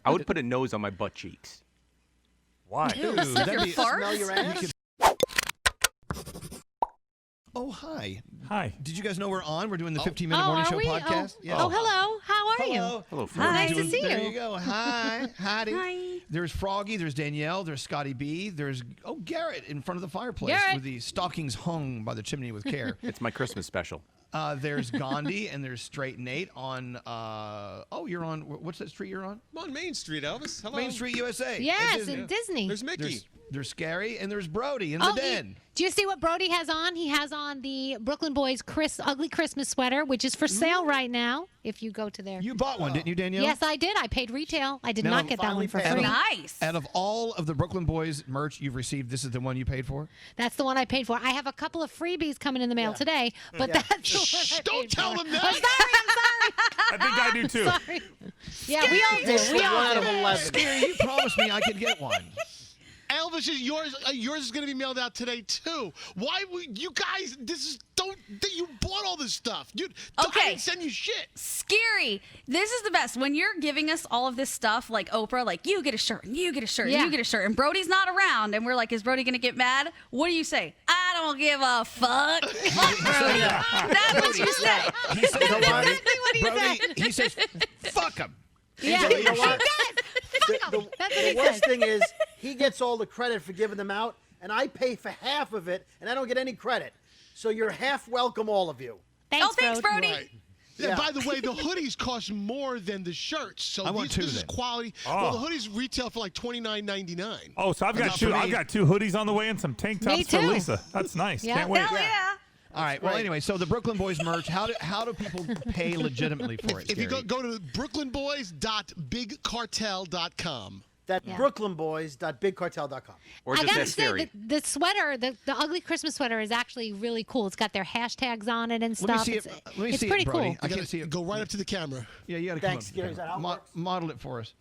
I would put a nose on my butt cheeks. Why? Ew, That'd be smell your ass? Oh, hi. Hi. Did you guys know we're on? We're doing the 15-minute morning show podcast. Oh, hello. How are you? Hello, Hi. Nice to see you. There you go. Hi. Howdy. Hi. There's Froggy. There's Danielle. There's Scotty B. There's, Garrett in front of the fireplace Garrett. with the stockings hung by the chimney with care. It's my Christmas special. There's Gandhi and there's Straight Nate on, you're on, what's that street you're on? I'm on Main Street, Elvis. Hello. Main Street, USA. Yes, in Disney. There's Mickey. There's Scary and there's Brody in the den. Do you see what Brody has on? He has on the Brooklyn Boys ugly Christmas sweater, which is for sale right now if you go to their... You bought one, didn't you, Danielle? Yes, I did. I paid retail. I did not get that one for free. Nice. Out of all of the Brooklyn Boys merch you've received, this is the one you paid for? That's the one I paid for. I have a couple of freebies coming in the mail today, but that's the one I Don't paid tell for. them that. I'm sorry. I think I do too. Sorry. Yeah, we all do. We all One out of do. 11. Scary, you promised me I could get one. Elvis is yours. Yours is going to be mailed out today too. Why would you guys? You bought all this stuff. I didn't send you shit. Scary. This is the best. When you're giving us all of this stuff, like Oprah, like you get a shirt, and you get a shirt, and you get a shirt, and Brody's not around, and we're like, is Brody going to get mad? What do you say? I don't give a fuck. Fuck Brody. That's what you say. He says, That's exactly what he Brody, said. he says, fuck him. Yeah, You know he what? does. Fuck him. That's what The he worst says. thing is he gets all the credit for giving them out, and I pay for half of it, and I don't get any credit. So you're half welcome, all of you. Thanks, Thanks, Brody. Right. Yeah. By the way, the hoodies cost more than the shirts. So I want two, this is then. quality. Oh. Well, the hoodies retail for like $29.99. Oh, so I've got two. I've got two hoodies on the way and some tank Me tops for too. Lisa. That's nice. Yeah. Can't wait. Hell yeah. All right. Well, anyway, so the Brooklyn Boys merch, how do people pay legitimately for it, If you Scary? go to brooklynboys.bigcartel.com. That's brooklynboys.bigcartel.com. Or I just gotta that say, scary. the sweater, the ugly Christmas sweater is actually really cool. It's got their hashtags on it and Let me stuff. see it. Let me It's see pretty it, Brody. cool. I can't see it. Go right up to the camera. Yeah, you got to Thanks, come up. Scary. Is that how it works? Model it for us.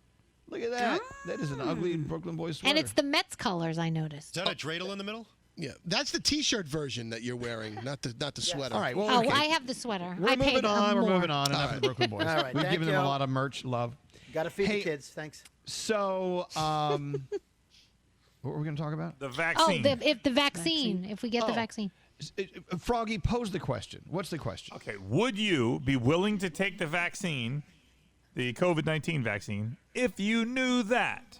Look at that. That is an ugly Brooklyn Boys sweater. And it's the Mets colors, I noticed. Is that a dreidel in the middle? Yeah, that's the T-shirt version that you're wearing, not the sweater. All right. Well, Oh, okay. I have the sweater. We're I paid moving on. We're more. moving on. Enough of the Brooklyn Boys. All right, We've thank given them a you. lot of merch love. Got to feed Hey. the kids. Thanks. So, what were we going to talk about? The Oh, vaccine. if the vaccine, if we get the Oh. vaccine. Froggy, pose the question. What's the question? Okay, would you be willing to take the vaccine, the COVID-19 vaccine, if you knew that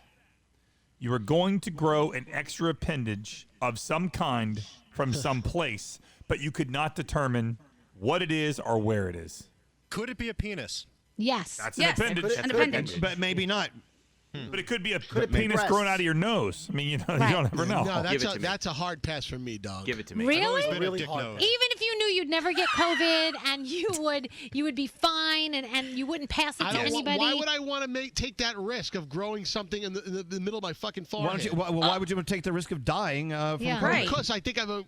you were going to grow an extra appendage of some kind from some place, but you could not determine what it is or where it is? Could it be a penis? Yes. That's Yes, an appendage. an appendage. But maybe not. But it could be a it be penis breasts? growing out of your nose. I mean, you Right. don't ever know. No, Give it to me. that's a hard pass for me, dog. Give it to me. Really? Always been Really a dick hard. nose. Even if you knew you'd never get COVID and you would be fine and you wouldn't pass it to anybody. Why would I want to take that risk of growing something in the middle of my fucking Why, forehead? why would you take the risk of dying from Yeah. COVID? Right. Because I think I have a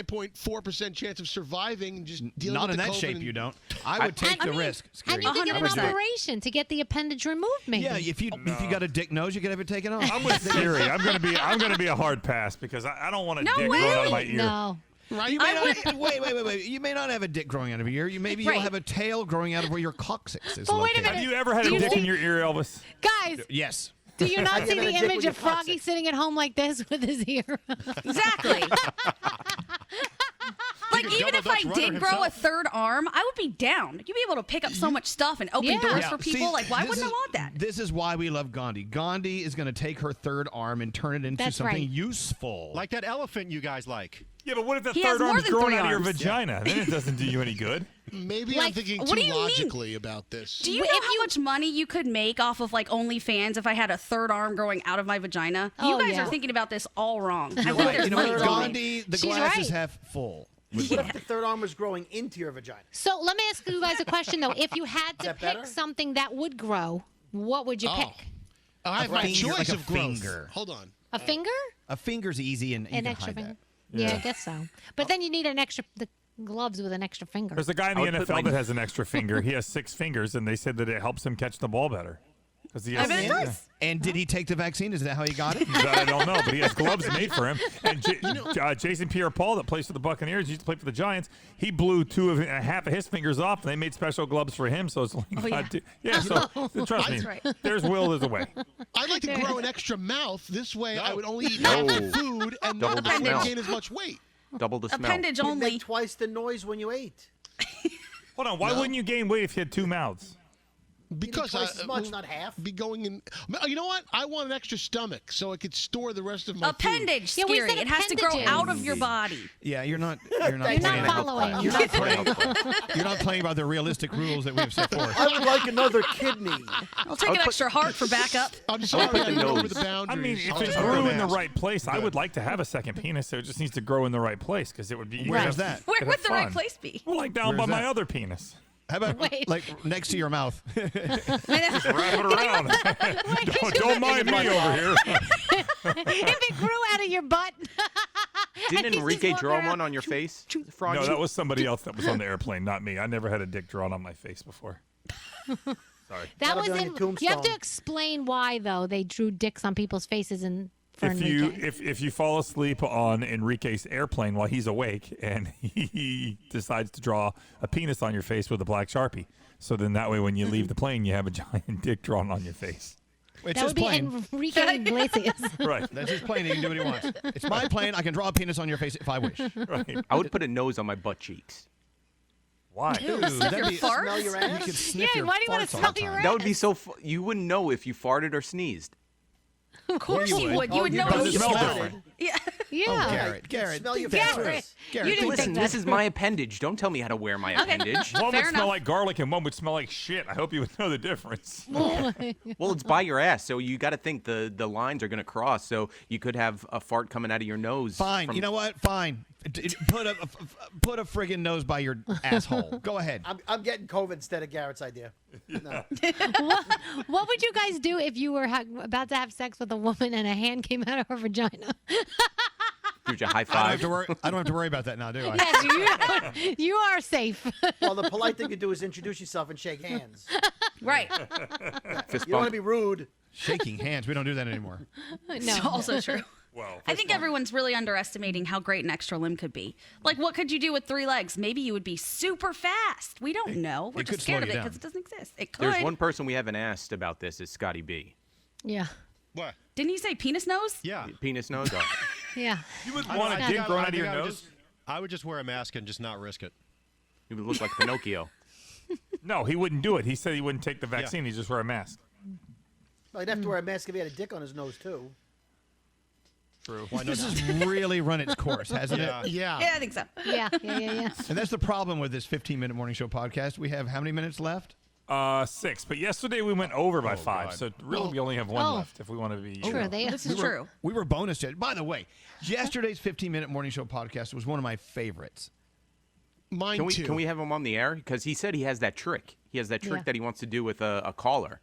99.4% chance of surviving and just dealing Not with in the that COVID shape, and- you don't. I would take the risk. And Scary. you could get an 100%. operation to get the appendage removed, maybe. Yeah, if you got a dick nose, you could have it taken off. I'm with Siri. I'm gonna be a hard pass because I don't want a No dick growing out of my way. ear. No. Right? You may not, wait. You may not have a dick growing out of your ear. Maybe you'll Right. have a tail growing out of where your coccyx is Well, wait a located. minute. Have you ever had a dick in your ear, Elvis? Guys, Yes. do you not see given the a dick image with of your Froggy coccyx. sitting at home like this with his ear? Exactly. Like, could even if double I Dutch did rudder grow a himself. third arm, I would be down. You'd be able to pick up so much stuff and open Yeah. doors Yeah. for people. See, Like, why this wouldn't I is- want that? This is why we love Gandhi. Gandhi is going to take her third arm and turn it into That's something right. useful. Like that elephant you guys like. Yeah, but what if the He has third more arm's than growing 3 out of your arms. vagina? Then it doesn't do you any good. Maybe I'm Like, thinking what too do you mean? logically about this. Do you know how much money you could make off of like OnlyFans if I had a third arm growing out of my vagina? Oh, You guys yeah. are thinking about this all wrong. I think Right. there's You know money what? to be made. Gandhi, the She's glass is right. half full. What if the third arm was growing into your vagina? So let me ask you guys a question, though. If you had to that pick better? something that would grow, what would you pick? I have my finger, choice like a of growth. finger. Hold on. A finger? A finger's easy and you An can extra hide finger? that. Yeah, I guess so. But then you need the gloves with an extra finger. There's a guy in I the would put NFL my- that has an extra finger. He has 6 fingers, and they said that it helps him catch the ball better. 'Cause he I has- bet it does. And did he take the vaccine? Is that how he got it? That I don't know, but he has gloves made for him. And Jason Pierre-Paul, that plays for the Buccaneers, used to play for the Giants. He blew half of his fingers off, and they made special gloves for him. So it's like, so trust me, That's right. there's will, there's a way. I'd like to grow an extra mouth. This way, I would only eat No. half the food and Double not the smell. gain as much weight. Double the smell. Appendage You only. make twice the noise when you ate. Hold on, why wouldn't you gain weight if you had two mouths? Because twice as much, not half. Be going in. You know what? I want an extra stomach so I could store the rest of my food. Appendage, Yeah, we scary. said It has to grow appendages. out of your body. Yeah, you're not You're not playing. following. You're not playing. You're not playing by the realistic rules that we have set forth. I would like another kidney. I'll take an extra heart for backup. I'm sorry, put I the went over nose. the boundaries. I mean, if I'll it just grew wear a in the mask. right place, I would like to have a second penis. So it just needs to grow in the right place because it would be. Where's that? Where It'd would have the right fun. place be? Well, like down Where's by my that? other penis. How about Wait. like next to your mouth? Wrap it around. don't mind me over here. If it grew out of your butt. Didn't and he's Enrique just draw walking one around. on your face, Froggy? No, that was somebody else that was on the airplane, not me. I never had a dick drawn on my face before. Sorry. That That'll was be on in. your You have to tombstone. explain why, though, they drew dicks on people's faces and for Enrique. If you fall asleep on Enrique's airplane while he's awake and he decides to draw a penis on your face with a black Sharpie, so then that way when you leave the plane you have a giant dick drawn on your face. It's That his would be plane. Enrique Iglesias. Right. That's his plane. He can do what he wants. It's my plane. I can draw a penis on your face if I wish. Right. I would put a nose on my butt cheeks. Why? Sniff your farts? Smell your You ass? could sniff Yeah, your why do you wanna farts all smell the your time. That would be so. You wouldn't know if you farted or sneezed. Of course you would. You would know Does if it you smell farted. different? Yeah. Yeah. Oh, Garrett, Smell your think that Garrett. through. Garrett, You didn't think Listen, think this is my appendage. Don't tell me how to wear my appendage. One would Fair smell enough. like garlic and one would smell like shit. I hope you would know the difference. Well, it's by your ass, so you got to think the lines are going to cross. So you could have a fart coming out of your nose. Fine. from- You know what? Fine. Put a friggin' nose by your asshole. Go ahead. I'm getting COVID instead of Garrett's idea. No. What would you guys do if you were about to have sex with a woman and a hand came out of her vagina? Gives you a high I don't five. have to worry. I don't have to worry about that now, do I? Yes, you are safe. Well, the polite thing to do is introduce yourself and shake hands. Right. Fist You don't want bump. to be rude. Shaking hands. We don't do that anymore. It's also true. Well, I think everyone's really underestimating how great an extra limb could be. Like, what could you do with 3 legs? Maybe you would be super fast. We don't know. We're it just could slow scared of you it down. because it doesn't exist. It could. There's one person we haven't asked about this. Is Scotty B. Yeah. What? Didn't you say penis nose? Yeah. Penis nose. Oh. Yeah. you would I- want I a think dick I- growing I out of think your I would nose? I would just wear a mask and just not risk it. You would look like Pinocchio. No, he wouldn't do it. He said he wouldn't take the vaccine. He'd just wear a mask. Well, he'd have to wear a mask if he had a dick on his nose, too. True. This has really run its course, hasn't Yeah. it? Yeah. Yeah, I think so. Yeah. And that's the problem with this 15-minute morning show podcast. We have how many minutes left? 6. But yesterday we went over by 5, God. so really we only have 1 Oh. left if we want to be. True. This is true. We were bonus. By the way, yesterday's 15-minute morning show podcast was one of my favorites. Mine Can we too. can we have him on the air? Because he said he has that trick. He has that trick Yeah. that he wants to do with a caller.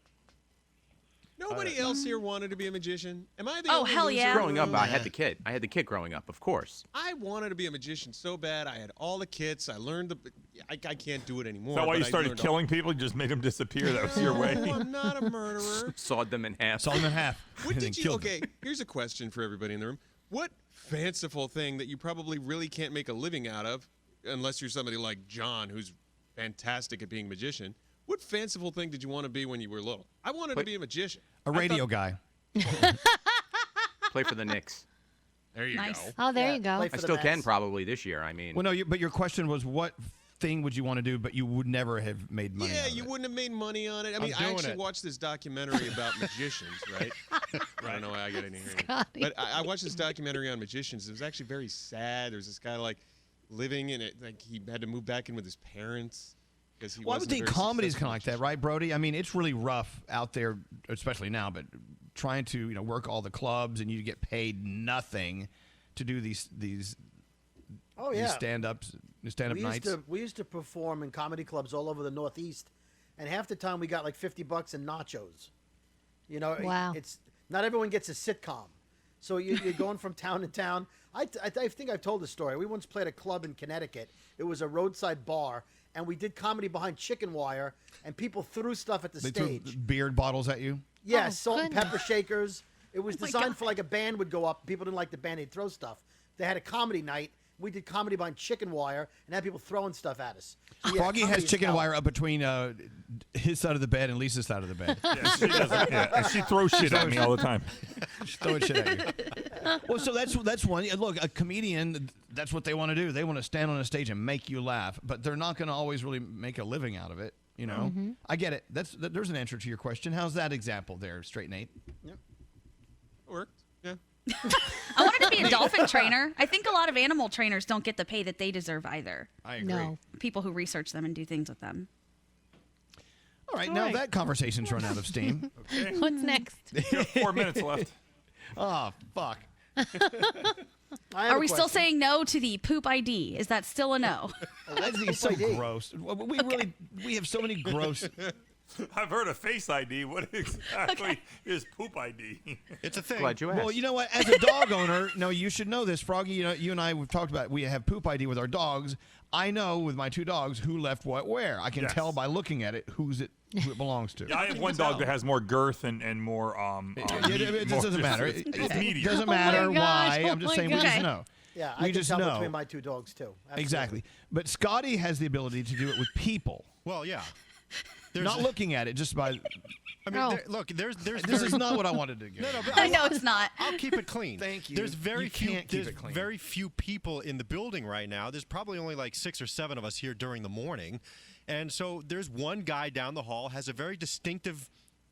Nobody else here wanted to be a magician. Am I the Oh, only hell loser yeah. in the Growing up, room? I had the kit. I had the kit growing up, of course. I wanted to be a magician so bad. I had all the kits. I learned the. I can't do it anymore. Is that why but you I started learned killing people? You just made them disappear. That was your way. No, I'm not a murderer. Sawed them in half. Saw them in half. What and then did you? killed them. Okay, here's a question for everybody in the room. What fanciful thing that you probably really can't make a living out of, unless you're somebody like John, who's fantastic at being a magician? What fanciful thing did you want to be when you were little? I wanted to be a magician. A radio guy. Play for the Knicks. There you Nice. go. Oh, there Yeah, you go. play I for the still can Mets. probably this year. I mean, Well, no, but your question was what thing would you want to do, but you would never have made money Yeah, out of you it. wouldn't have made money on it. I mean, I doing actually it. watched this documentary about magicians, right? I don't know why I got in here. But I watched this documentary on magicians. It was actually very sad. There was this guy like living in it, like he had to move back in with his parents because he Well, I would wasn't think a very comedy's successful kind of like that, magician. right, Brody? I mean, it's really rough out there, especially now, but trying to, work all the clubs and you get paid nothing to do these Oh, these yeah. stand-up nights. We used to perform in comedy clubs all over the Northeast, and half the time we got like $50 in nachos. Wow. It's not everyone gets a sitcom, so you're going from town to town. I think I've told the story. We once played a club in Connecticut. It was a roadside bar, and we did comedy behind chicken wire, and people threw stuff at the They stage. threw beard bottles at you. Yeah, Oh, salt and goodness. pepper shakers. It was Oh my designed God. for like a band would go up. People didn't like the band; they'd throw stuff. They had a comedy night. We did comedy behind chicken wire and had people throwing stuff at us. So, yeah, Froggy comedy has is chicken hell. wire up between his side of the bed and Lisa's side of the bed. Yeah, she does. Yeah, and she throws shit at me all the time. She's throwing shit at you. Well, so that's one. Look, a comedian, that's what they want to do. They want to stand on a stage and make you laugh, but they're not going to always really make a living out of it. You know, I get it. There's an answer to your question. How's that example there, Straight Nate? Worked. Yeah. I wanted to be a dolphin trainer. I think a lot of animal trainers don't get the pay that they deserve either. I agree. No. People who research them and do things with them. All right, now that conversation's run out of steam. What's next? You have 4 minutes left. Oh, fuck. I have Are a we still question. saying no to the poop ID? Is that still a no? That's so ID. gross. We have so many gross. I've heard of Face ID. What exactly is Poop ID? It's a thing. Glad you asked. Well, you know what? As a dog owner, no, you should know this, Froggy. You and I, we've talked about it. We have Poop ID with our dogs. I know with my 2 dogs who left what where. I can Yes. tell by looking at it who it belongs to. Yeah, I have one dog that has more girth and more. It doesn't matter. It's It meatier. doesn't Oh my matter gosh, why. oh I'm just my saying we just gosh. know. Yeah, we I can just tell know. between my 2 dogs too. Absolutely. Exactly. But Scotty has the ability to do it with people. Well, yeah. Not looking at it, just by. I mean, Oh. look, there's This is not what I wanted to get. No, but I know it's not. I'll keep it clean. Thank you. There's very You few. can't keep there's it clean. very few people in the building right now. There's probably only like 6 or 7 of us here during the morning, and so there's one guy down the hall has a very distinctive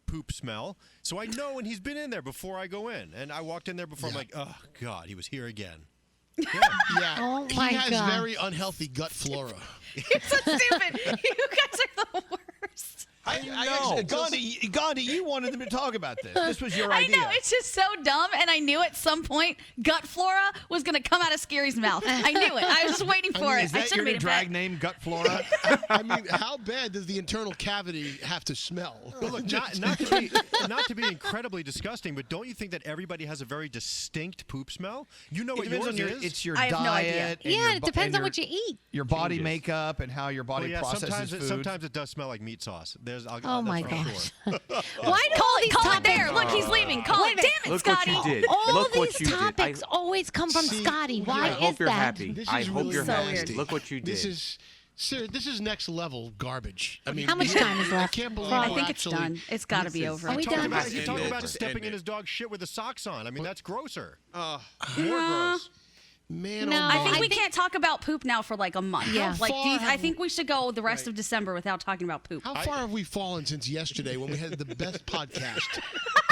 poop smell. So I know when he's been in there before I go in, and I walked in there before. I'm like, oh God, he was here again. Yeah. Oh, my he has God. very unhealthy gut flora. You're so stupid. You guys are the worst. Gandhi, you wanted them to talk about this. This was your I idea. know, it's just so dumb, and I knew at some point gut flora was going to come out of Scary's mouth. I knew it. I was just waiting for it. Is I that should your have made new it drag back. name, Gut Flora? I mean, how bad does the internal cavity have to smell? Well, look, not to be incredibly disgusting, but don't you think that everybody has a very distinct poop smell? You know It what depends yours on your, is. it's your I have no idea. diet. and Yeah, your it bo- depends and on your- what you eat. Your body Changes. makeup and how your body Well, yeah, processes food. sometimes it does smell like meat sauce. Oh, my that's for gosh. sure. Why do all these Call it topics? there. Look, he's leaving. Call it. Damn it, Look what Scotty. you did. All Look what these you did. topics always come from See, Scotty. Why I hope is you're that? happy. This I is hope really you're So happy. weird. Look what you did. This is sir. This is next level garbage. I mean, How much time is left? I can't believe. Frog? I we're think it's actually- done. It's got to be over. Are we done? He talked about Just stepping end in it. his dog's shit with his socks on. I mean, that's grosser. Uh, More gross. man, No, oh I my. think we can't talk about poop now for like a month. Yeah. Like, How far I have think we should go the rest of December without talking about poop. How far have we fallen since yesterday when we had the best podcast of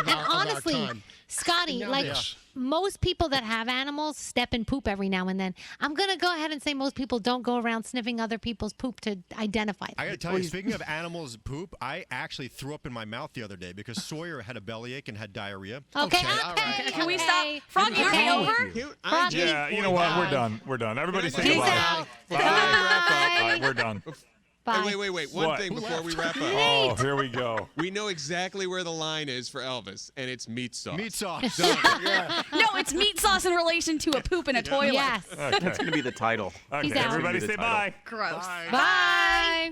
And our, honestly, of our time? Scotty, Now like this. most people that have animals step in poop every now and then. I'm going to go ahead and say most people don't go around sniffing other people's poop to identify them. I gotta tell you, speaking of animals' poop, I actually threw up in my mouth the other day because Sawyer had a bellyache and had diarrhea. Okay, Okay, all right. Can we okay. stop? Froggy, are we Okay. over? Froggy. Yeah, you know what? We're done. We're done. Everybody say Peace goodbye. out. Bye. All right, we're done. Bye. Wait. One What? thing before we wrap up. Oh, here we go. We know exactly where the line is for Elvis, and it's meat sauce. Meat sauce. No, it's meat sauce in relation to a poop in a toilet. Yes. Okay. That's going to be the title. Okay, He's out. everybody That's say gonna be the bye. Gross. Bye.